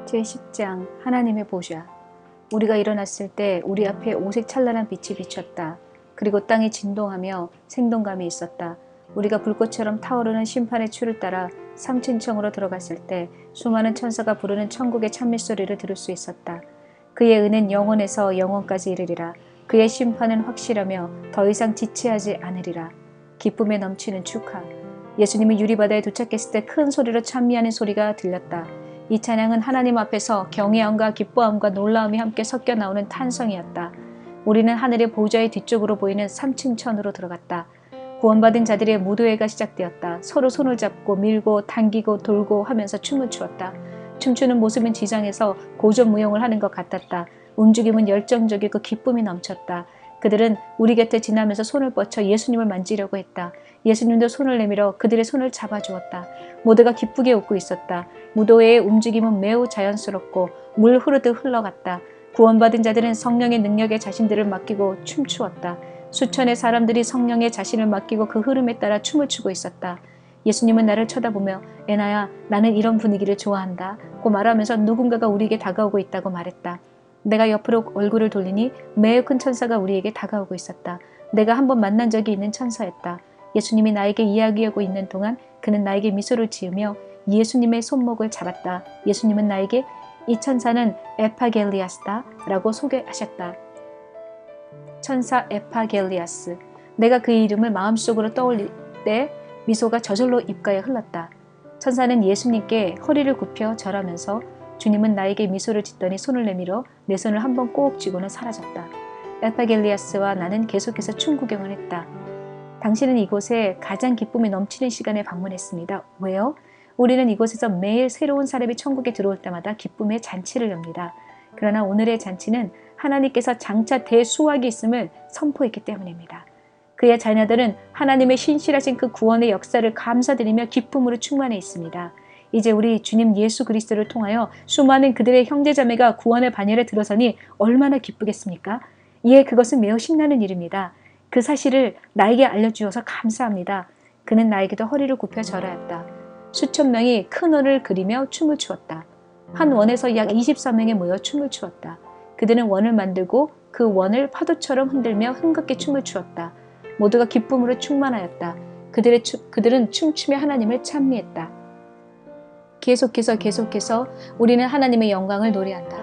제10장 하나님의 보좌. 우리가 일어났을 때 우리 앞에 오색 찬란한 빛이 비쳤다. 그리고 땅이 진동하며 생동감이 있었다. 우리가 불꽃처럼 타오르는 심판의 추를 따라 3층청으로 들어갔을 때 수많은 천사가 부르는 천국의 찬미소리를 들을 수 있었다. 그의 은혜는 영원에서 영원까지 이르리라. 그의 심판은 확실하며 더 이상 지체하지 않으리라. 기쁨에 넘치는 축하. 예수님이 유리바다에 도착했을 때 큰 소리로 찬미하는 소리가 들렸다. 이 찬양은 하나님 앞에서 경외함과 기뻐함과 놀라움이 함께 섞여 나오는 탄성이었다. 우리는 하늘의 보좌의 뒤쪽으로 보이는 3층천으로 들어갔다. 구원받은 자들의 무도회가 시작되었다. 서로 손을 잡고 밀고 당기고 돌고 하면서 춤을 추었다. 춤추는 모습은 지상에서 고전무용을 하는 것 같았다. 움직임은 열정적이고 기쁨이 넘쳤다. 그들은 우리 곁에 지나면서 손을 뻗쳐 예수님을 만지려고 했다. 예수님도 손을 내밀어 그들의 손을 잡아주었다. 모두가 기쁘게 웃고 있었다. 무도회의 움직임은 매우 자연스럽고 물 흐르듯 흘러갔다. 구원받은 자들은 성령의 능력에 자신들을 맡기고 춤추었다. 수천의 사람들이 성령에 자신을 맡기고 그 흐름에 따라 춤을 추고 있었다. 예수님은 나를 쳐다보며 애나야 나는 이런 분위기를 좋아한다 고 말하면서 누군가가 우리에게 다가오고 있다고 말했다. 내가 옆으로 얼굴을 돌리니 매우 큰 천사가 우리에게 다가오고 있었다. 내가 한번 만난 적이 있는 천사였다. 예수님이 나에게 이야기하고 있는 동안 그는 나에게 미소를 지으며 예수님의 손목을 잡았다. 예수님은 나에게 이 천사는 에파겔리아스다 라고 소개하셨다. 천사 에파겔리아스. 내가 그 이름을 마음속으로 떠올릴 때 미소가 저절로 입가에 흘렀다. 천사는 예수님께 허리를 굽혀 절하면서 주님은 나에게 미소를 짓더니 손을 내밀어 내 손을 한번 꼭 쥐고는 사라졌다. 에파겔리아스와 나는 계속해서 춤 구경을 했다. 당신은 이곳에 가장 기쁨이 넘치는 시간에 방문했습니다. 왜요? 우리는 이곳에서 매일 새로운 사람이 천국에 들어올 때마다 기쁨의 잔치를 엽니다. 그러나 오늘의 잔치는 하나님께서 장차 대수확이 있음을 선포했기 때문입니다. 그의 자녀들은 하나님의 신실하신 그 구원의 역사를 감사드리며 기쁨으로 충만해 있습니다. 이제 우리 주님 예수 그리스도를 통하여 수많은 그들의 형제자매가 구원의 반열에 들어서니 얼마나 기쁘겠습니까? 이에 그것은 매우 신나는 일입니다. 그 사실을 나에게 알려주어서 감사합니다. 그는 나에게도 허리를 굽혀 절하였다. 수천 명이 큰 원을 그리며 춤을 추었다. 한 원에서 약 24명이 모여 춤을 추었다. 그들은 원을 만들고 그 원을 파도처럼 흔들며 흥겹게 춤을 추었다. 모두가 기쁨으로 충만하였다. 그들은 춤추며 하나님을 찬미했다. 계속해서 우리는 하나님의 영광을 노래한다.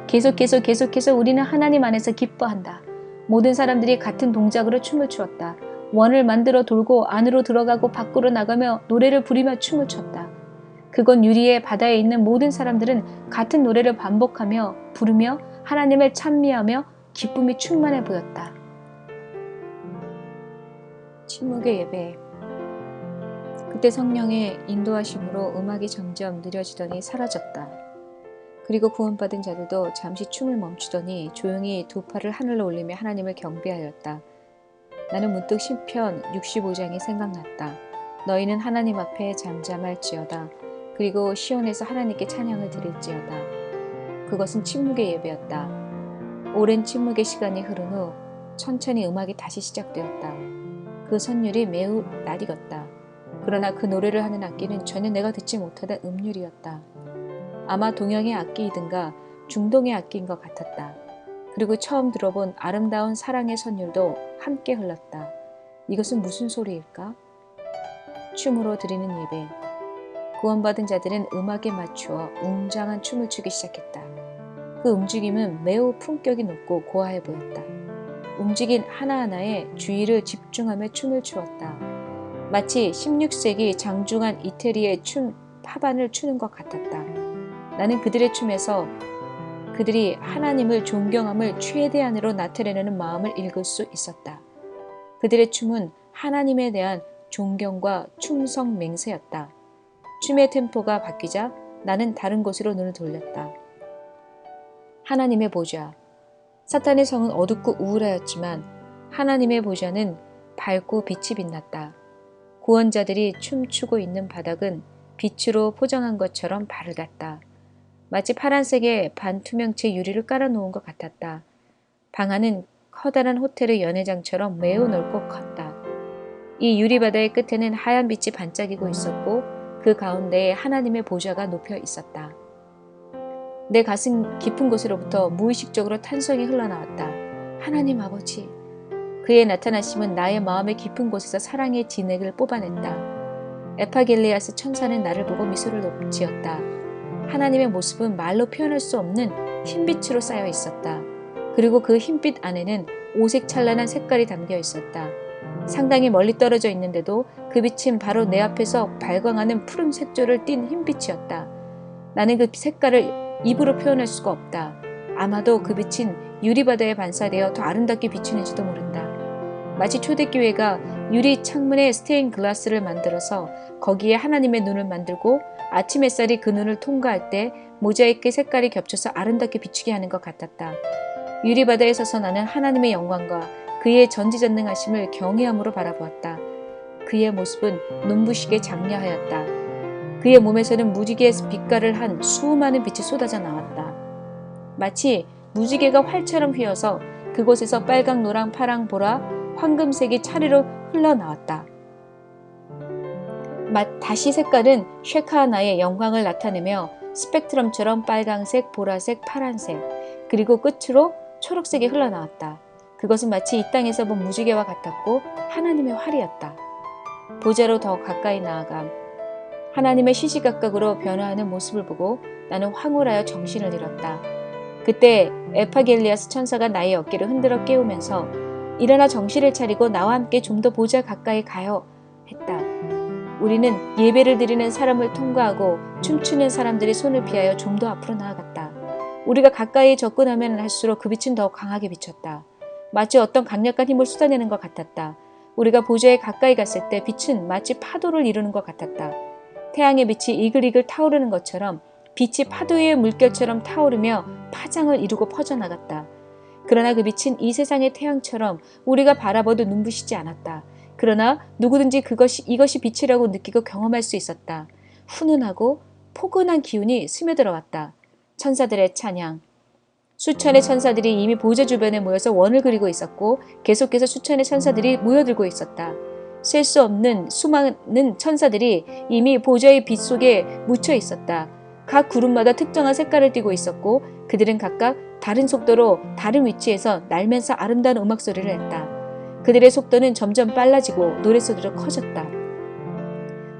계속해서 우리는 하나님 안에서 기뻐한다. 모든 사람들이 같은 동작으로 춤을 추었다. 원을 만들어 돌고 안으로 들어가고 밖으로 나가며 노래를 부리며 춤을 췄다. 그곳 유리의 바다에 있는 모든 사람들은 같은 노래를 반복하며 부르며 하나님을 찬미하며 기쁨이 충만해 보였다. 침묵의 예배. 그때 성령의 인도하심으로 음악이 점점 느려지더니 사라졌다. 그리고 구원받은 자들도 잠시 춤을 멈추더니 조용히 두 팔을 하늘로 올리며 하나님을 경배하였다. 나는 문득 시편 65장이 생각났다. 너희는 하나님 앞에 잠잠할지어다. 그리고 시온에서 하나님께 찬양을 드릴지어다. 그것은 침묵의 예배였다. 오랜 침묵의 시간이 흐른 후 천천히 음악이 다시 시작되었다. 그 선율이 매우 낯익었다. 그러나 그 노래를 하는 악기는 전혀 내가 듣지 못하던 음률이었다. 아마 동양의 악기이든가 중동의 악기인 것 같았다. 그리고 처음 들어본 아름다운 사랑의 선율도 함께 흘렀다. 이것은 무슨 소리일까? 춤으로 드리는 예배. 구원받은 자들은 음악에 맞추어 웅장한 춤을 추기 시작했다. 그 움직임은 매우 품격이 높고 고와해 보였다. 움직임 하나하나에 주의를 집중하며 춤을 추었다. 마치 16세기 장중한 이태리의 파반을 추는 것 같았다. 나는 그들의 춤에서 그들이 하나님을 존경함을 최대한으로 나타내는 마음을 읽을 수 있었다. 그들의 춤은 하나님에 대한 존경과 충성 맹세였다. 춤의 템포가 바뀌자 나는 다른 곳으로 눈을 돌렸다. 하나님의 보좌. 사탄의 성은 어둡고 우울하였지만 하나님의 보좌는 밝고 빛이 빛났다. 구원자들이 춤추고 있는 바닥은 빛으로 포장한 것처럼 밝았다. 마치 파란색의 반투명체 유리를 깔아놓은 것 같았다. 방 안은 커다란 호텔의 연회장처럼 매우 넓고 컸다. 이 유리바다의 끝에는 하얀 빛이 반짝이고 있었고 그 가운데에 하나님의 보좌가 높여 있었다. 내 가슴 깊은 곳으로부터 무의식적으로 탄성이 흘러나왔다. 하나님 아버지. 그의 나타나심은 나의 마음의 깊은 곳에서 사랑의 진액을 뽑아냈다. 에파겔리아스 천사는 나를 보고 미소를 지었다. 하나님의 모습은 말로 표현할 수 없는 흰빛으로 쌓여 있었다. 그리고 그 흰빛 안에는 오색 찬란한 색깔이 담겨 있었다. 상당히 멀리 떨어져 있는데도 그 빛은 바로 내 앞에서 발광하는 푸른 색조를 띤 흰빛이었다. 나는 그 색깔을 입으로 표현할 수가 없다. 아마도 그 빛은 유리바다에 반사되어 더 아름답게 비추는지도 모른다. 마치 초대교회가 유리 창문에 스테인 글라스를 만들어서 거기에 하나님의 눈을 만들고 아침 햇살이 그 눈을 통과할 때 모자이크 색깔이 겹쳐서 아름답게 비추게 하는 것 같았다. 유리바다에 서서 나는 하나님의 영광과 그의 전지전능하심을 경외함으로 바라보았다. 그의 모습은 눈부시게 장려하였다. 그의 몸에서는 무지개의 빛깔을 한 수많은 빛이 쏟아져 나왔다. 마치 무지개가 활처럼 휘어서 그곳에서 빨강, 노랑, 파랑, 보라, 황금색이 차례로 흘러나왔다. 다시 색깔은 쉐카하나의 영광을 나타내며 스펙트럼처럼 빨강색, 보라색, 파란색, 그리고 끝으로 초록색이 흘러나왔다. 그것은 마치 이 땅에서 본 무지개와 같았고 하나님의 활이었다. 보좌로 더 가까이 나아감. 하나님의 시시각각으로 변화하는 모습을 보고 나는 황홀하여 정신을 잃었다. 그때 에파겔리아스 천사가 나의 어깨를 흔들어 깨우면서 일어나 정신을 차리고 나와 함께 좀 더 보좌 가까이 가요 했다. 우리는 예배를 드리는 사람을 통과하고 춤추는 사람들의 손을 피하여 좀 더 앞으로 나아갔다. 우리가 가까이 접근하면 할수록 그 빛은 더 강하게 비쳤다. 마치 어떤 강력한 힘을 쏟아내는 것 같았다. 우리가 보좌에 가까이 갔을 때 빛은 마치 파도를 이루는 것 같았다. 태양의 빛이 이글이글 타오르는 것처럼 빛이 파도 위의 물결처럼 타오르며 파장을 이루고 퍼져나갔다. 그러나 그 빛은 이 세상의 태양처럼 우리가 바라봐도 눈부시지 않았다. 그러나 누구든지 이것이 빛이라고 느끼고 경험할 수 있었다. 훈훈하고 포근한 기운이 스며들어왔다. 천사들의 찬양. 수천의 천사들이 이미 보좌 주변에 모여서 원을 그리고 있었고 계속해서 수천의 천사들이 모여들고 있었다. 셀 수 없는 수많은 천사들이 이미 보좌의 빛 속에 묻혀 있었다. 각 그룹마다 특정한 색깔을 띠고 있었고 그들은 각각 다른 속도로 다른 위치에서 날면서 아름다운 음악 소리를 냈다. 그들의 속도는 점점 빨라지고 노랫소리로 커졌다.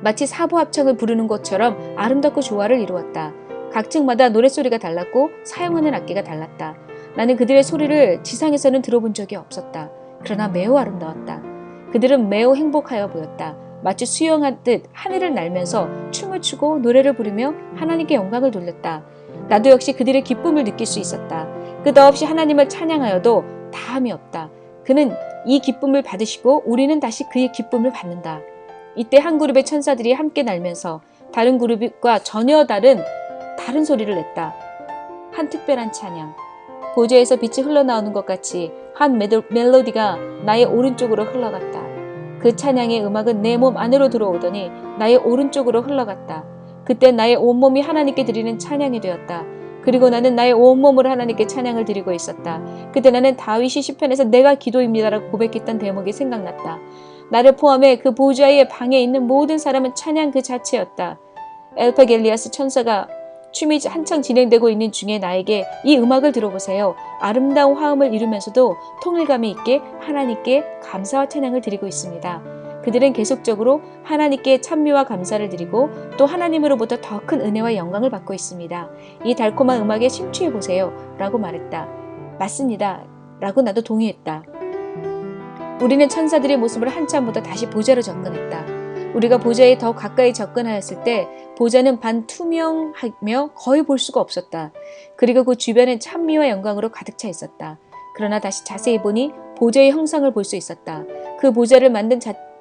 마치 사부 합창을 부르는 것처럼 아름답고 조화를 이루었다. 각 층마다 노랫소리가 달랐고 사용하는 악기가 달랐다. 나는 그들의 소리를 지상에서는 들어본 적이 없었다. 그러나 매우 아름다웠다. 그들은 매우 행복하여 보였다. 마치 수영하듯 하늘을 날면서 춤을 추고 노래를 부르며 하나님께 영광을 돌렸다. 나도 역시 그들의 기쁨을 느낄 수 있었다. 끝없이 하나님을 찬양하여도 다함이 없다. 그는 이 기쁨을 받으시고 우리는 다시 그의 기쁨을 받는다. 이때 한 그룹의 천사들이 함께 날면서 다른 그룹과 전혀 다른 소리를 냈다. 한 특별한 찬양. 보좌에서 빛이 흘러나오는 것 같이 한 멜로디가 나의 오른쪽으로 흘러갔다. 그 찬양의 음악은 내 몸 안으로 들어오더니 나의 오른쪽으로 흘러갔다. 그때 나의 온몸이 하나님께 드리는 찬양이 되었다. 그리고 나는 나의 온몸으로 하나님께 찬양을 드리고 있었다. 그때 나는 다윗이 시편에서 내가 기도입니다라고 고백했던 대목이 생각났다. 나를 포함해 그 보좌의 방에 있는 모든 사람은 찬양 그 자체였다. 에파겔리아스 천사가 춤이 한창 진행되고 있는 중에 나에게 이 음악을 들어보세요. 아름다운 화음을 이루면서도 통일감이 있게 하나님께 감사와 찬양을 드리고 있습니다. 그들은 계속적으로 하나님께 찬미와 감사를 드리고 또 하나님으로부터 더 큰 은혜와 영광을 받고 있습니다. 이 달콤한 음악에 심취해보세요 라고 말했다. 맞습니다 라고 나도 동의했다. 우리는 천사들의 모습을 한참 보다 다시 보좌로 접근했다. 우리가 보좌에 더 가까이 접근하였을 때 보좌는 반투명하며 거의 볼 수가 없었다. 그리고 그 주변은 찬미와 영광으로 가득 차 있었다. 그러나 다시 자세히 보니 보좌의 형상을 볼 수 있었다. 그 보좌를 만든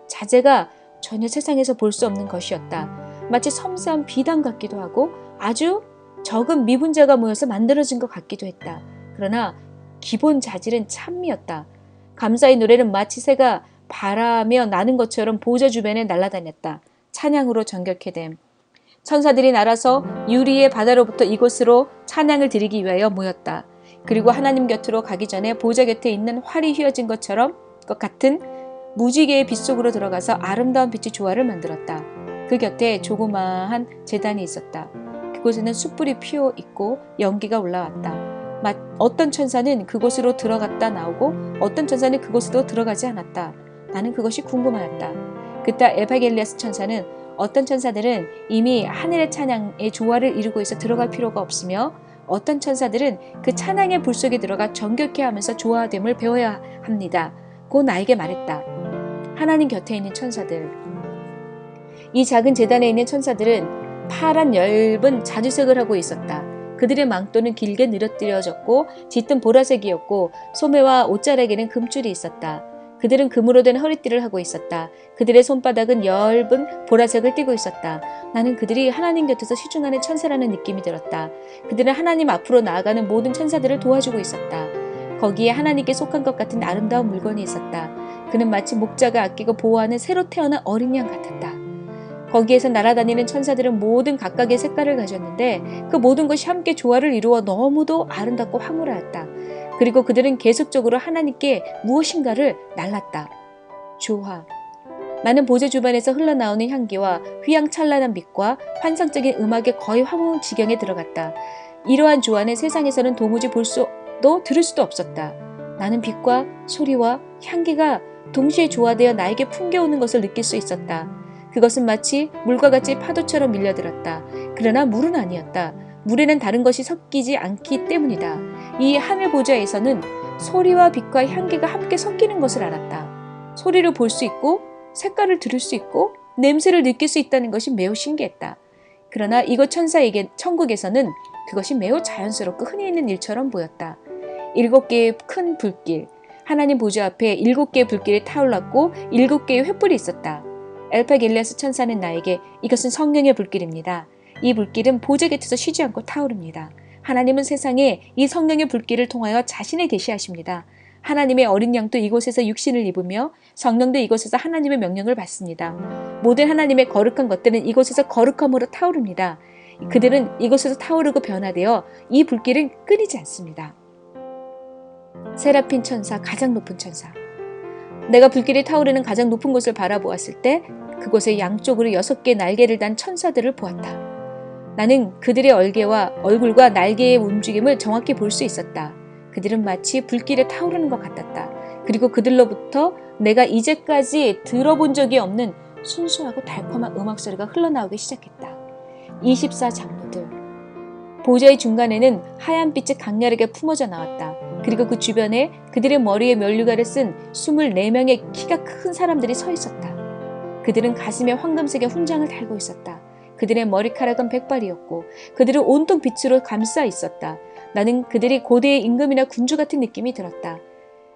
자재가 전혀 세상에서 볼 수 없는 것이었다. 마치 섬세한 비단 같기도 하고 아주 적은 미분자가 모여서 만들어진 것 같기도 했다. 그러나 기본 자질은 찬미였다. 감사의 노래는 마치 새가 바라며 나는 것처럼 보좌 주변에 날아다녔다. 찬양으로 정결케 됨. 천사들이 날아서 유리의 바다로부터 이곳으로 찬양을 드리기 위하여 모였다. 그리고 하나님 곁으로 가기 전에 보좌 곁에 있는 활이 휘어진 것 같은 무지개의 빛 속으로 들어가서 아름다운 빛의 조화를 만들었다. 그 곁에 조그마한 제단이 있었다. 그곳에는 숯불이 피어 있고 연기가 올라왔다. 어떤 천사는 그곳으로 들어갔다 나오고 어떤 천사는 그곳으로 들어가지 않았다. 나는 그것이 궁금하였다. 그때 엘파겔리아스 천사는 어떤 천사들은 이미 하늘의 찬양의 조화를 이루고 있어 들어갈 필요가 없으며 어떤 천사들은 그 찬양의 불 속에 들어가 정결케 하면서 조화됨을 배워야 합니다. 고 나에게 말했다. 하나님 곁에 있는 천사들. 이 작은 제단에 있는 천사들은 파란 엷은 자주색을 하고 있었다. 그들의 망토는 길게 늘어뜨려졌고 짙은 보라색이었고 소매와 옷자락에는 금줄이 있었다. 그들은 금으로 된 허리띠를 하고 있었다. 그들의 손바닥은 엷은 보라색을 띠고 있었다. 나는 그들이 하나님 곁에서 시중하는 천사라는 느낌이 들었다. 그들은 하나님 앞으로 나아가는 모든 천사들을 도와주고 있었다. 거기에 하나님께 속한 것 같은 아름다운 물건이 있었다. 그는 마치 목자가 아끼고 보호하는 새로 태어난 어린 양 같았다. 거기에서 날아다니는 천사들은 모든 각각의 색깔을 가졌는데 그 모든 것이 함께 조화를 이루어 너무도 아름답고 황홀하였다. 그리고 그들은 계속적으로 하나님께 무엇인가를 날랐다. 조화. 나는 보좌 주변에서 흘러나오는 향기와 휘황찬란한 빛과 환상적인 음악에 거의 황홀 지경에 들어갔다. 이러한 조화는 세상에서는 도무지 볼 수도 들을 수도 없었다. 나는 빛과 소리와 향기가 동시에 조화되어 나에게 풍겨오는 것을 느낄 수 있었다. 그것은 마치 물과 같이 파도처럼 밀려들었다. 그러나 물은 아니었다. 물에는 다른 것이 섞이지 않기 때문이다. 이 하늘 보좌에서는 소리와 빛과 향기가 함께 섞이는 것을 알았다. 소리를 볼 수 있고 색깔을 들을 수 있고 냄새를 느낄 수 있다는 것이 매우 신기했다. 그러나 이곳 천국에서는 그것이 매우 자연스럽고 흔히 있는 일처럼 보였다. 7개의 큰 불길, 하나님 보좌 앞에 7개의 불길이 타올랐고 7개의 횃불이 있었다. 엘파겔리아스 천사는 나에게 이것은 성령의 불길입니다. 이 불길은 보좌 곁에서 쉬지 않고 타오릅니다. 하나님은 세상에 이 성령의 불길을 통하여 자신을 계시하십니다. 하나님의 어린 양도 이곳에서 육신을 입으며 성령도 이곳에서 하나님의 명령을 받습니다. 모든 하나님의 거룩한 것들은 이곳에서 거룩함으로 타오릅니다. 그들은 이곳에서 타오르고 변화되어 이 불길은 끊이지 않습니다. 세라핀 천사, 가장 높은 천사. 내가 불길이 타오르는 가장 높은 곳을 바라보았을 때 그곳의 양쪽으로 6개의 날개를 단 천사들을 보았다. 나는 그들의 얼굴과 날개의 움직임을 정확히 볼 수 있었다. 그들은 마치 불길에 타오르는 것 같았다. 그리고 그들로부터 내가 이제까지 들어본 적이 없는 순수하고 달콤한 음악 소리가 흘러나오기 시작했다. 24장로들. 보좌의 중간에는 하얀 빛이 강렬하게 품어져 나왔다. 그리고 그 주변에 그들의 머리에 면류관을 쓴 24명의 키가 큰 사람들이 서 있었다. 그들은 가슴에 황금색의 훈장을 달고 있었다. 그들의 머리카락은 백발이었고 그들은 온통 빛으로 감싸 있었다. 나는 그들이 고대의 임금이나 군주 같은 느낌이 들었다.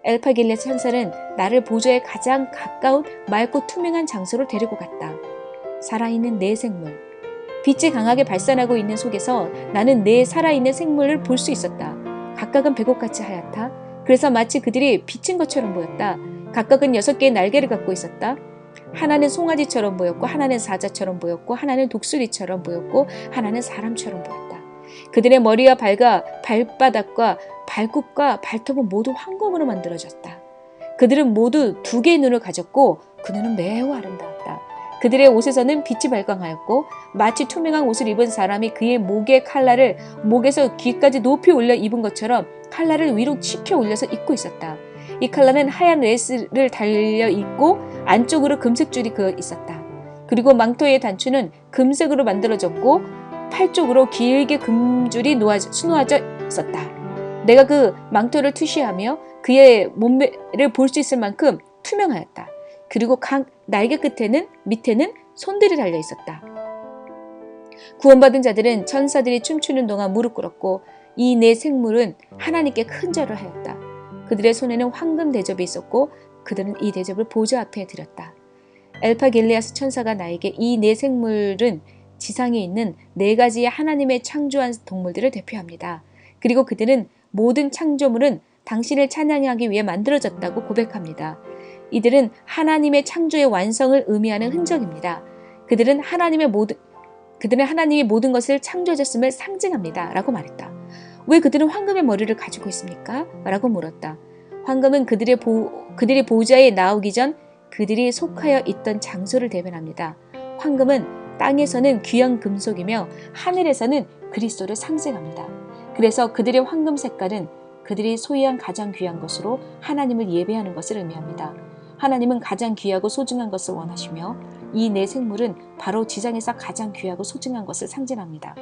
엘파겔리아스 천사는 나를 보좌에 가장 가까운 맑고 투명한 장소로 데리고 갔다. 살아있는 네 생물. 빛이 강하게 발산하고 있는 속에서 나는 네 살아있는 생물을 볼 수 있었다. 각각은 백옥같이 하얗다. 그래서 마치 그들이 비친 것처럼 보였다. 각각은 6개의 날개를 갖고 있었다. 하나는 송아지처럼 보였고 하나는 사자처럼 보였고 하나는 독수리처럼 보였고 하나는 사람처럼 보였다. 그들의 머리와 발바닥과 발굽과 발톱은 모두 황금으로 만들어졌다. 그들은 모두 2개의 눈을 가졌고 그 눈은 매우 아름다웠다. 그들의 옷에서는 빛이 발광하였고 마치 투명한 옷을 입은 사람이 그의 목의 칼날을 목에서 귀까지 높이 올려 입은 것처럼 칼날을 위로 치켜 올려서 입고 있었다. 이 칼날은 하얀 레이스를 달려 있고 안쪽으로 금색 줄이 그어 있었다. 그리고 망토의 단추는 금색으로 만들어졌고 팔 쪽으로 길게 금줄이 수놓아져 있었다. 내가 그 망토를 투시하며 그의 몸매를 볼 수 있을 만큼 투명하였다. 그리고 각 날개 밑에는 손들이 달려 있었다. 구원받은 자들은 천사들이 춤추는 동안 무릎 꿇었고 이 네 생물은 하나님께 큰 절을 하였다. 그들의 손에는 황금 대접이 있었고 그들은 이 대접을 보좌 앞에 드렸다. 엘파겔리아스 천사가 나에게 이 네 생물은 지상에 있는 4가지의 하나님의 창조한 동물들을 대표합니다. 그리고 그들은 모든 창조물은 당신을 찬양하기 위해 만들어졌다고 고백합니다. 이들은 하나님의 창조의 완성을 의미하는 흔적입니다. 그들은 하나님이 모든 것을 창조하셨음을 상징합니다. 라고 말했다. 왜 그들은 황금의 머리를 가지고 있습니까? 라고 물었다. 황금은 그들이 보좌에 나오기 전 그들이 속하여 있던 장소를 대변합니다. 황금은 땅에서는 귀한 금속이며 하늘에서는 그리스도를 상징합니다. 그래서 그들의 황금 색깔은 그들이 소유한 가장 귀한 것으로 하나님을 예배하는 것을 의미합니다. 하나님은 가장 귀하고 소중한 것을 원하시며 이 네 생물은 바로 지상에서 가장 귀하고 소중한 것을 상징합니다.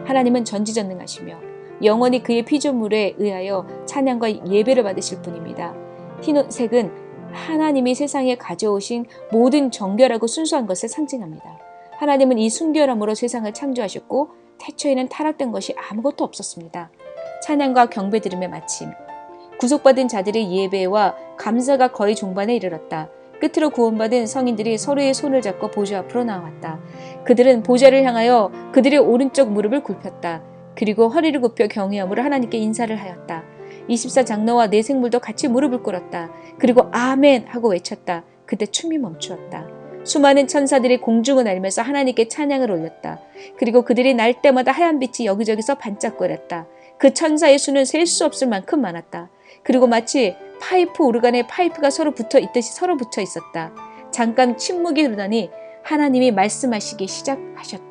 하나님은 전지전능하시며 영원히 그의 피조물에 의하여 찬양과 예배를 받으실 분입니다. 흰색은 하나님이 세상에 가져오신 모든 정결하고 순수한 것을 상징합니다. 하나님은 이 순결함으로 세상을 창조하셨고 태초에는 타락된 것이 아무것도 없었습니다. 찬양과 경배드림의 마침, 구속받은 자들의 예배와 감사가 거의 종반에 이르렀다. 끝으로 구원받은 성인들이 서로의 손을 잡고 보좌 앞으로 나왔다. 그들은 보좌를 향하여 그들의 오른쪽 무릎을 굽혔다. 그리고 허리를 굽혀 경외함으로 하나님께 인사를 하였다. 24장로와 네 생물도 같이 무릎을 꿇었다. 그리고 아멘 하고 외쳤다. 그때 춤이 멈추었다. 수많은 천사들이 공중을 날면서 하나님께 찬양을 올렸다. 그리고 그들이 날 때마다 하얀 빛이 여기저기서 반짝거렸다. 그 천사의 수는 셀 수 없을 만큼 많았다. 그리고 마치 파이프 오르간에 파이프가 서로 붙어 있듯이 서로 붙어 있었다. 잠깐 침묵이 흐르더니 하나님이 말씀하시기 시작하셨다.